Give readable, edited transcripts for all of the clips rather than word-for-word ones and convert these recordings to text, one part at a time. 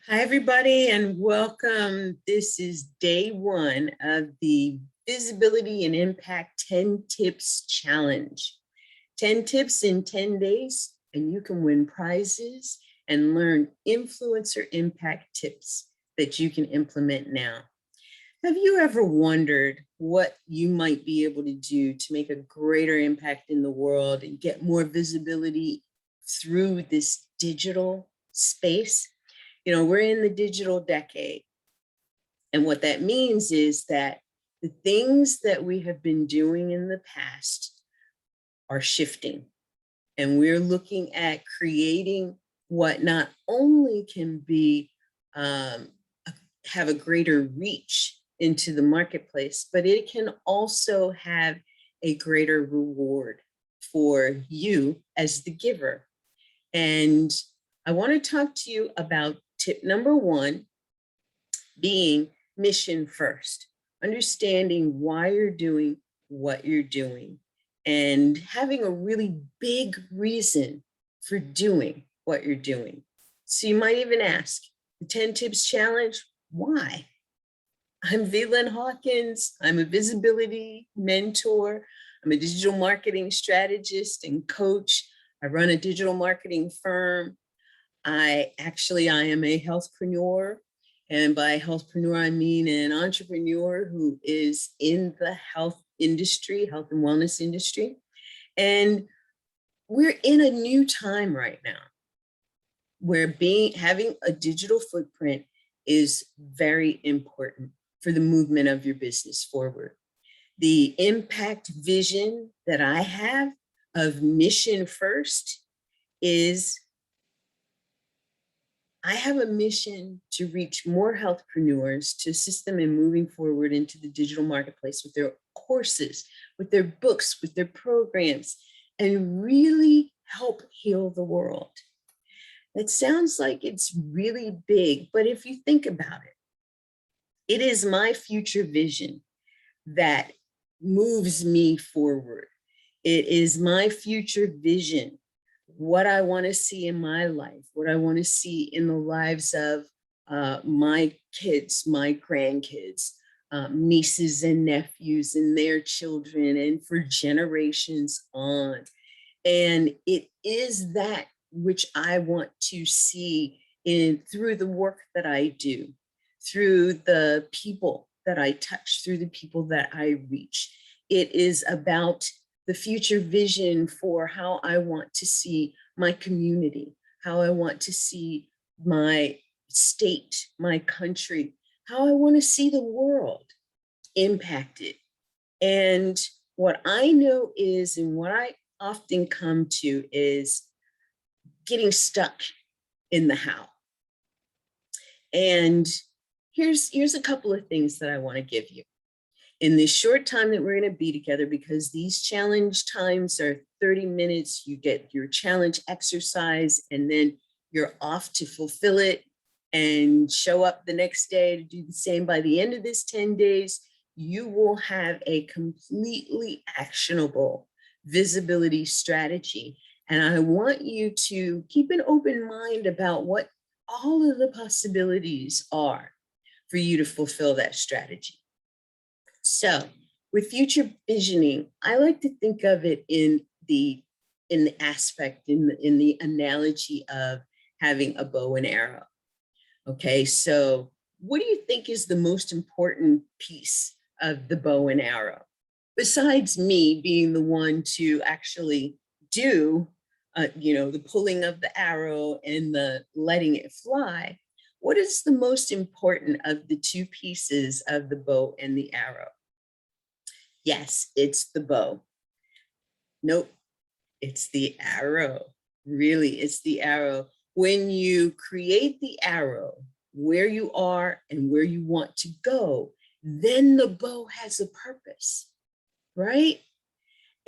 Hi, everybody, and welcome. This is day one of the Visibility and Impact 10 Tips Challenge. 10 tips in 10 days, and you can win prizes and learn influencer impact tips that you can implement now. Have you ever wondered what you might be able to do to make a greater impact in the world and get more visibility through this digital space? You know, we're in the digital decade. And what that means is that the things that we have been doing in the past are shifting. And we're looking at creating what not only can be have a greater reach into the marketplace, but it can also have a greater reward for you as the giver. And I want to talk to you about tip number one, being mission first, understanding why you're doing what you're doing and having a really big reason for doing what you're doing. So you might even ask, the 10 Tips Challenge, why? I'm Valen Hawkins. I'm a visibility mentor. I'm a digital marketing strategist and coach. I run a digital marketing firm. I am a healthpreneur. And by healthpreneur, I mean an entrepreneur who is in the health industry, health and wellness industry. And we're in a new time right now where having a digital footprint is very important for the movement of your business forward. The impact vision that I have of mission first is I have a mission to reach more healthpreneurs, to assist them in moving forward into the digital marketplace with their courses, with their books, with their programs, and really help heal the world. That sounds like it's really big, but if you think about it, it is my future vision that moves me forward. It is my future vision, what I want to see in my life, what I want to see in the lives of my kids, my grandkids, nieces and nephews and their children, and for generations on. And it is that which I want to see through the work that I do, through the people that I touch, through the people that I reach. It is about the future vision for how I want to see my community, how I want to see my state, my country, how I want to see the world impacted. And what I know is, and what I often come to is getting stuck in the how. And here's a couple of things that I want to give you. In this short time that we're going to be together, because these challenge times are 30 minutes, you get your challenge exercise, and then you're off to fulfill it and show up the next day to do the same. By the end of this 10 days, you will have a completely actionable visibility strategy. And I want you to keep an open mind about what all of the possibilities are for you to fulfill that strategy. So with future visioning, I like to think of it in the analogy of having a bow and arrow. Okay, so what do you think is the most important piece of the bow and arrow? Besides me being the one to actually do, the pulling of the arrow and the letting it fly, what is the most important of the two pieces of the bow and the arrow? Yes, it's the bow. Nope, it's the arrow. Really, it's the arrow. When you create the arrow, where you are and where you want to go, then the bow has a purpose, right?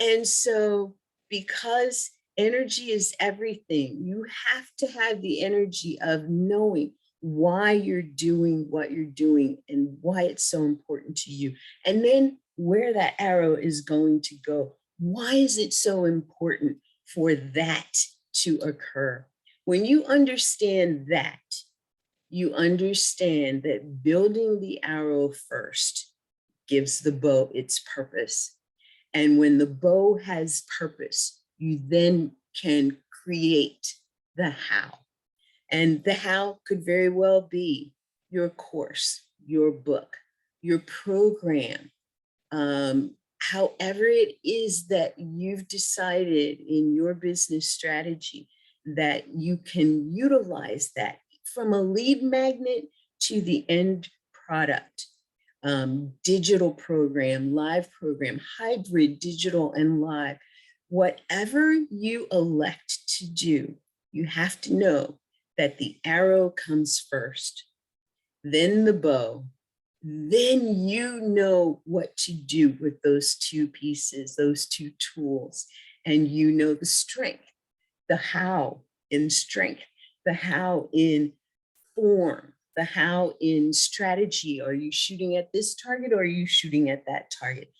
And so because energy is everything, you have to have the energy of knowing why you're doing what you're doing and why it's so important to you. And then where that arrow is going to go. Why is it so important for that to occur? When you understand that, you understand that building the arrow first gives the bow its purpose. And when the bow has purpose, you then can create the how. And the how could very well be your course, your book, your program, however it is that you've decided in your business strategy that you can utilize that from a lead magnet to the end product. Digital program, live program, hybrid, digital and live, whatever you elect to do, you have to know that the arrow comes first, then the bow, then you know what to do with those two pieces, those two tools, and you know the strength, the how in strength, the how in form, the how in strategy. Are you shooting at this target or are you shooting at that target?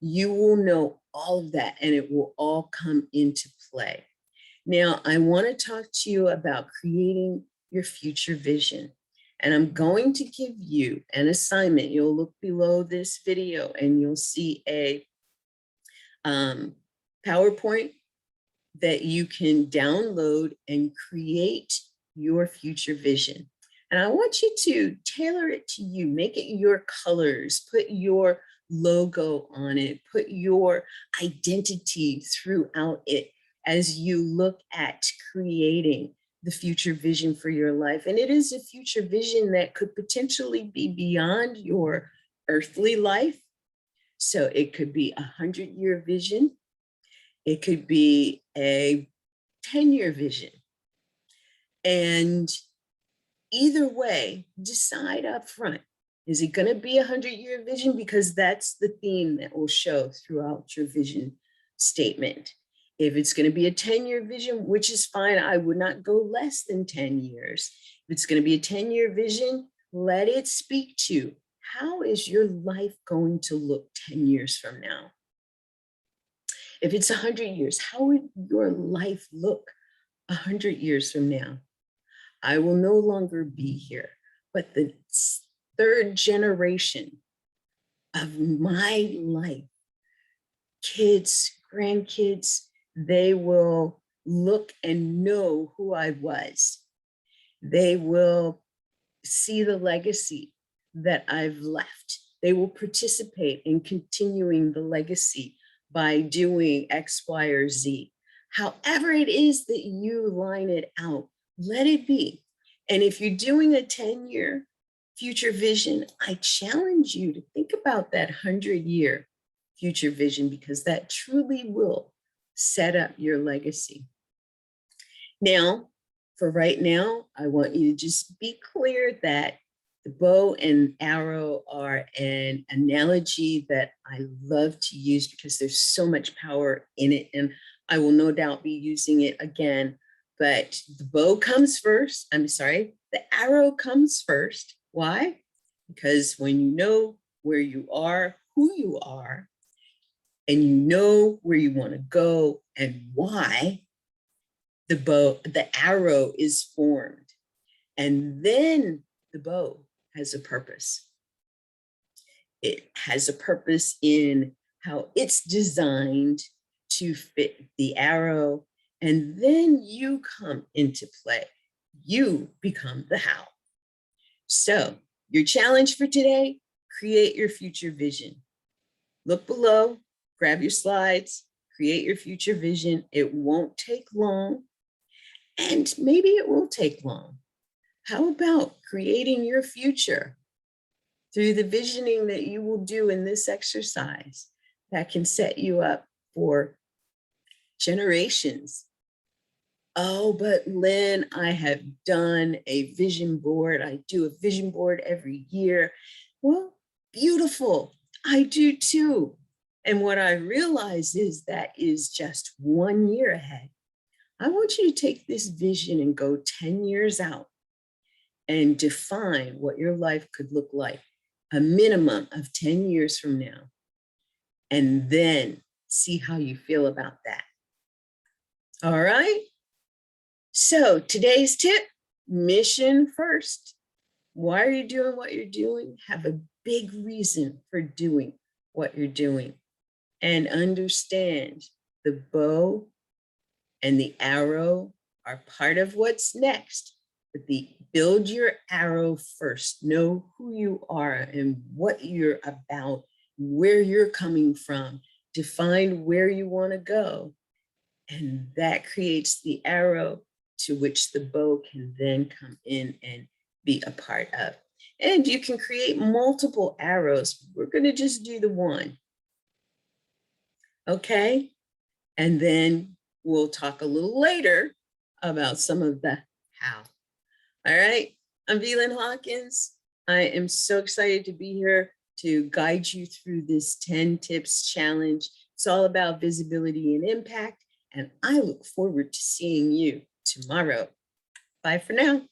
You will know all of that and it will all come into play. Now, I want to talk to you about creating your future vision. And I'm going to give you an assignment. You'll look below this video and you'll see a PowerPoint that you can download and create your future vision. And I want you to tailor it to you, make it your colors, put your logo on it, put your identity throughout it as you look at creating the future vision for your life. And it is a future vision that could potentially be beyond your earthly life. So it could be 100-year vision. It could be a 10-year vision. And either way, decide up front. Is it going to be a 100-year vision? Because that's the theme that will show throughout your vision statement. If it's going to be a 10-year vision, which is fine, I would not go less than 10 years. If it's going to be a 10-year vision, let it speak to how is your life going to look 10 years from now? If it's 100 years, how would your life look 100 years from now? I will no longer be here, but the third generation of my life, kids, grandkids, they will look and know who I was. They will see the legacy that I've left. They will participate in continuing the legacy by doing X, Y, or Z. However it is that you line it out, let it be. And if you're doing a 10-year future vision, I challenge you to think about that 100-year future vision, because that truly will set up your legacy. Now, for right now, I want you to just be clear that the bow and arrow are an analogy that I love to use because there's so much power in it, and I will no doubt be using it again. But the bow comes first. I'm sorry, the arrow comes first. Why? Because when you know where you are, who you are, and you know where you want to go and why, the arrow is formed. And then the bow has a purpose. It has a purpose in how it's designed to fit the arrow. And then you come into play. You become the how. So your challenge for today, create your future vision. Look below, grab your slides, create your future vision. It won't take long, and maybe it will take long. How about creating your future through the visioning that you will do in this exercise that can set you up for generations? Oh, but Lynn, I have done a vision board. I do a vision board every year. Well, beautiful. I do too. And what I realize is that is just 1 year ahead. I want you to take this vision and go 10 years out and define what your life could look like, a minimum of 10 years from now, and then see how you feel about that. All right. So today's tip, mission first. Why are you doing what you're doing? Have a big reason for doing what you're doing. And understand the bow and the arrow are part of what's next. But build your arrow first. Know who you are and what you're about, where you're coming from. Define where you want to go. And that creates the arrow to which the bow can then come in and be a part of. And you can create multiple arrows. We're going to just do the one. Okay? And then we'll talk a little later about some of the how. All right? I'm Velan Hawkins. I am so excited to be here to guide you through this 10 tips challenge. It's all about visibility and impact. And I look forward to seeing you tomorrow. Bye for now.